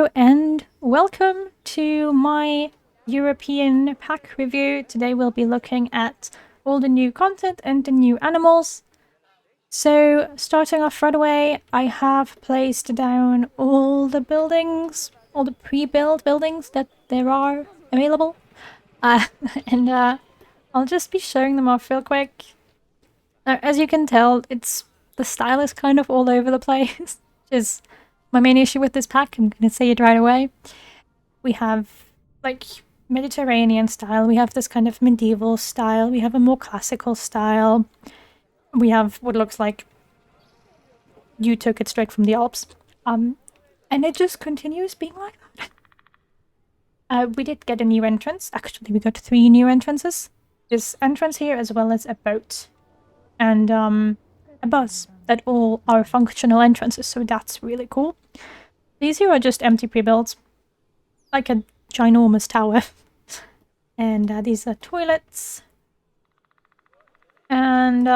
Hello and welcome to my European pack review. Today we'll be looking at all the new content and the new animals. So starting off right away, I have placed down all the buildings, all the pre-built buildings that there are available. and I'll just be showing them off real quick. Now, as you can tell, the style is kind of all over the place, which is my main issue with this pack. I'm going to say it right away. We have, like, Mediterranean style. We have this kind of medieval style. We have a more classical style. We have what looks like you took it straight from the Alps. And it just continues being like that. We did get a new entrance. Actually, we got 3 new entrances. This entrance here, as well as a boat and a bus, that all are functional entrances, so that's really cool. These here are just empty pre-builds, like a ginormous tower. And these are toilets. And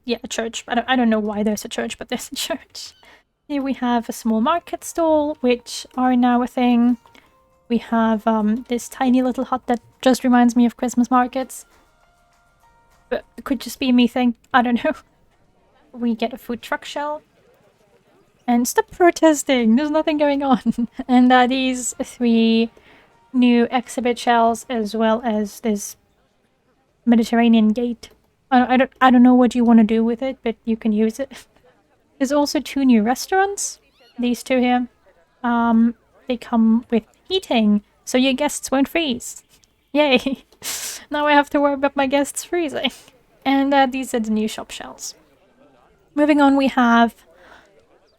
yeah, a church. I don't know why there's a church, but there's a church. Here we have a small market stall, which are now a thing. We have this tiny little hut that just reminds me of Christmas markets. But it could just be me thing. I don't know. We get a food truck shell. And stop protesting! There's nothing going on. And these 3 new exhibit shells, as well as this Mediterranean gate. I don't know what you want to do with it, but you can use it. There's also 2 new restaurants. These 2 here. They come with heating, so your guests won't freeze. Yay! Now I have to worry about my guests freezing. And these are the new shop shells. Moving on, we have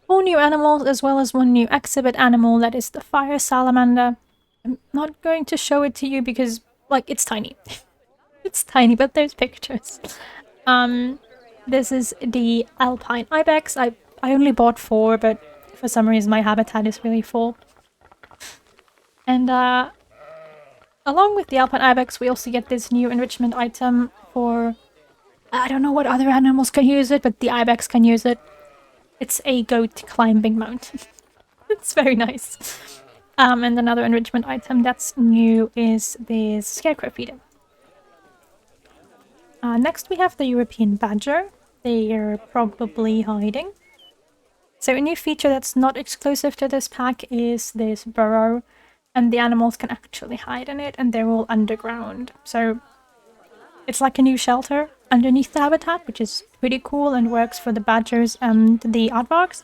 4 new animals, as well as 1 new exhibit animal, that is the fire salamander. I'm not going to show it to you because, like, it's tiny. It's tiny, but there's pictures. This is the alpine ibex. I only bought 4, but for some reason my habitat is really full. And along with the alpine ibex, we also get this new enrichment item for... I don't know what other animals can use it, but the ibex can use it. It's a goat climbing mountain. It's very nice. And another enrichment item that's new is this scarecrow feeder. Next we have the European badger. They are probably hiding. So a new feature that's not exclusive to this pack is this burrow. And the animals can actually hide in it, and they're all underground. So it's like a new shelter underneath the habitat, which is pretty cool and works for the badgers and the aardvarks.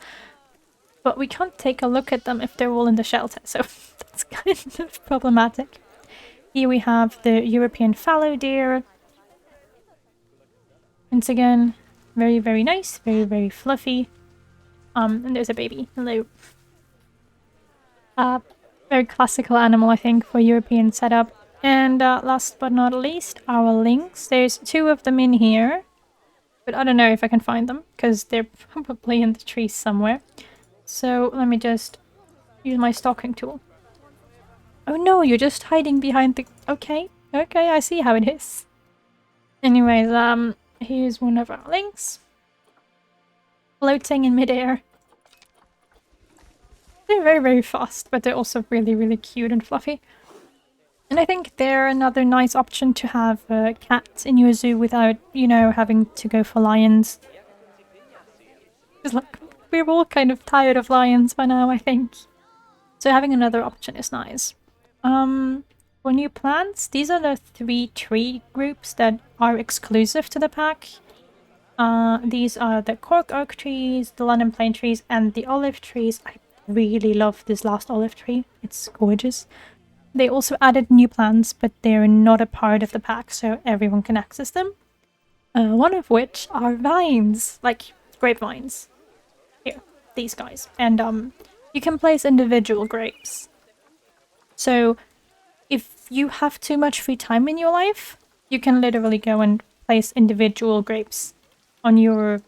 But we can't take a look at them if they're all in the shelter, so that's kind of problematic. Here we have the European fallow deer. Once again, very, very nice, very, very fluffy. And there's a baby. Hello. Very classical animal, I think, for European setup. And last but not least, our lynx. There's 2 of them in here, but I don't know if I can find them, because they're probably in the trees somewhere. So let me just use my stalking tool. Oh no, you're just hiding behind the... Okay, I see how it is. Anyways, here's one of our lynx. Floating in midair. They're very, very fast, but they're also really, really cute and fluffy. And I think they're another nice option to have cats in your zoo without, you know, having to go for lions. Because, like, we're all kind of tired of lions by now, I think. So having another option is nice. For new plants, these are the 3 tree groups that are exclusive to the pack. These are the cork oak trees, the London plane trees, and the olive trees. I really love this last olive tree. It's gorgeous. They also added new plants, but they're not a part of the pack, so everyone can access them. One of which are vines, like grapevines. Here, these guys. And you can place individual grapes. So if you have too much free time in your life, you can literally go and place individual grapes on your,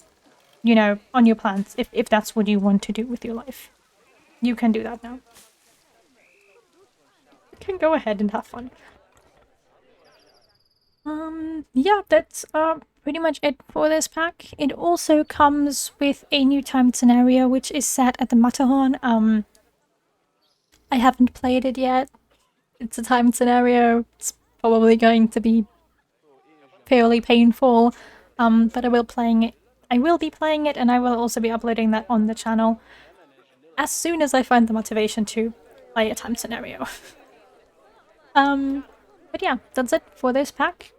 you know, on your plants, if that's what you want to do with your life. You can do that now. You can go ahead and have fun. Yeah, that's pretty much it for this pack. It also comes with a new timed scenario, which is set at the Matterhorn. I haven't played it yet. It's a time scenario. It's probably going to be fairly painful, but I will playing it. I will be playing it, and I will also be uploading that on the channel as soon as I find the motivation to play a time scenario. But yeah, that's it for this pack.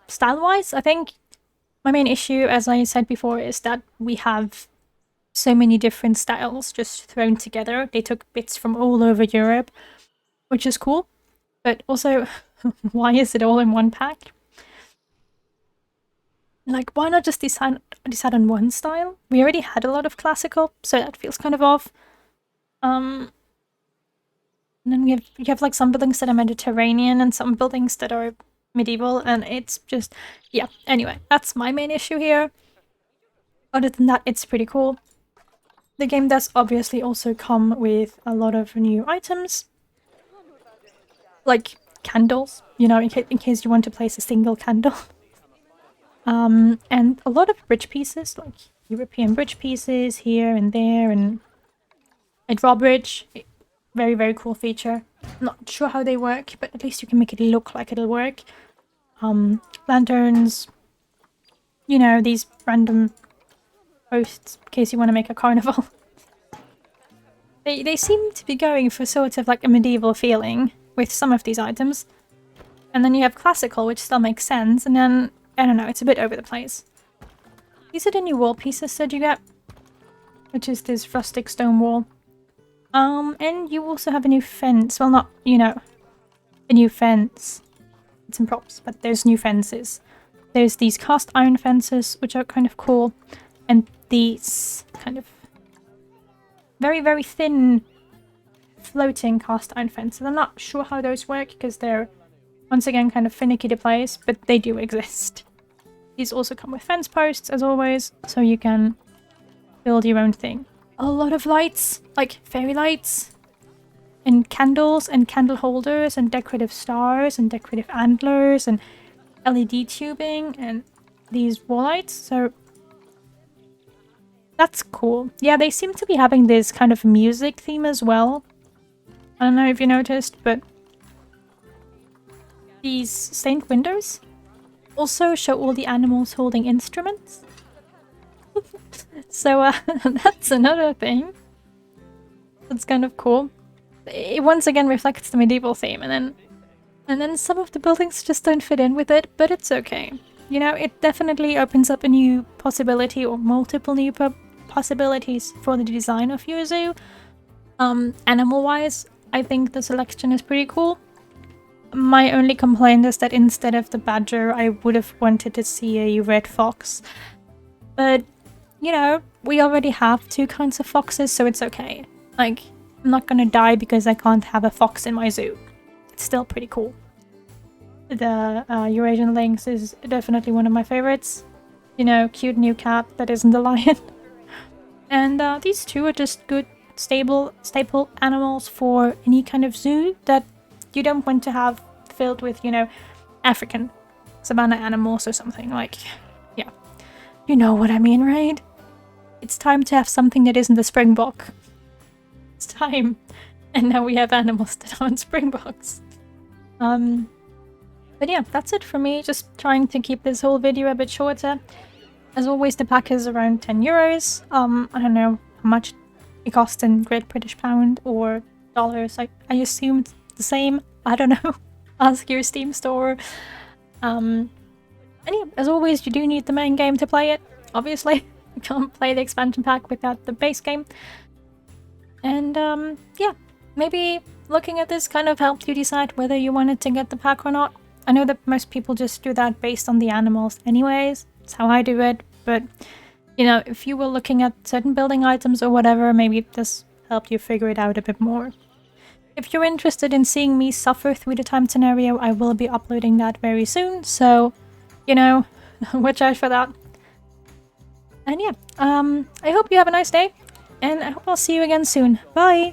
Style-wise, I think my main issue, as I said before, is that we have so many different styles just thrown together. They took bits from all over Europe, which is cool, but also, why is it all in one pack? Like, why not just decide on one style? We already had a lot of classical, so that feels kind of off. And then you have like some buildings that are Mediterranean and some buildings that are medieval, and it's just, yeah. Anyway, that's my main issue here. Other than that, it's pretty cool. The game does obviously also come with a lot of new items, like candles, you know, in case you want to place a single candle. And a lot of bridge pieces, like European bridge pieces here and there, and a drawbridge. Very, very cool feature. I'm not sure how they work, but at least you can make it look like it'll work. Lanterns, you know, these random posts in case you want to make a carnival. They seem to be going for sort of like a medieval feeling with some of these items. And then you have classical, which still makes sense, and then, I don't know, it's a bit over the place. These are the new wall pieces that you get, which is this rustic stone wall. And you also have a new fence. Well, not, you know, a new fence. It's in props, but there's new fences. There's these cast iron fences, which are kind of cool, and these kind of very, very thin floating cast iron fences. I'm not sure how those work because they're, once again, kind of finicky to place, but they do exist. These also come with fence posts, as always, so you can build your own thing. A lot of lights, like fairy lights, and candles, and candle holders, and decorative stars, and decorative antlers, and LED tubing, and these wall lights, so that's cool. Yeah, they seem to be having this kind of music theme as well. I don't know if you noticed, but these stained windows also show all the animals holding instruments. So that's another thing. That's kind of cool. It once again reflects the medieval theme, and then some of the buildings just don't fit in with it, but it's okay. You know, it definitely opens up a new possibility or multiple new possibilities for the design of your zoo. Animal-wise, I think the selection is pretty cool. My only complaint is that instead of the badger, I would have wanted to see a red fox. But, you know, we already have two kinds of foxes, so it's okay. Like, I'm not gonna die because I can't have a fox in my zoo. It's still pretty cool. The Eurasian lynx is definitely one of my favorites. You know, cute new cat that isn't a lion. And these two are just good, staple animals for any kind of zoo that you don't want to have filled with, you know, African savanna animals or something. Like, yeah. You know what I mean, right? It's time to have something that isn't a springbok. It's time. And now we have animals that aren't springboks. But yeah, that's it for me. Just trying to keep this whole video a bit shorter. As always, the pack is around 10 euros. I don't know how much it costs in Great British Pound or dollars. I assumed the same. I don't know. Ask your Steam store. And yeah, as always, you do need the main game to play it. Obviously, you can't play the expansion pack without the base game. And yeah, maybe looking at this kind of helped you decide whether you wanted to get the pack or not. I know that most people just do that based on the animals anyways. That's how I do it. But, you know, if you were looking at certain building items or whatever, maybe this helped you figure it out a bit more. If you're interested in seeing me suffer through the time scenario, I will be uploading that very soon. So, you know, watch out for that. And yeah, I hope you have a nice day. And I hope I'll see you again soon. Bye!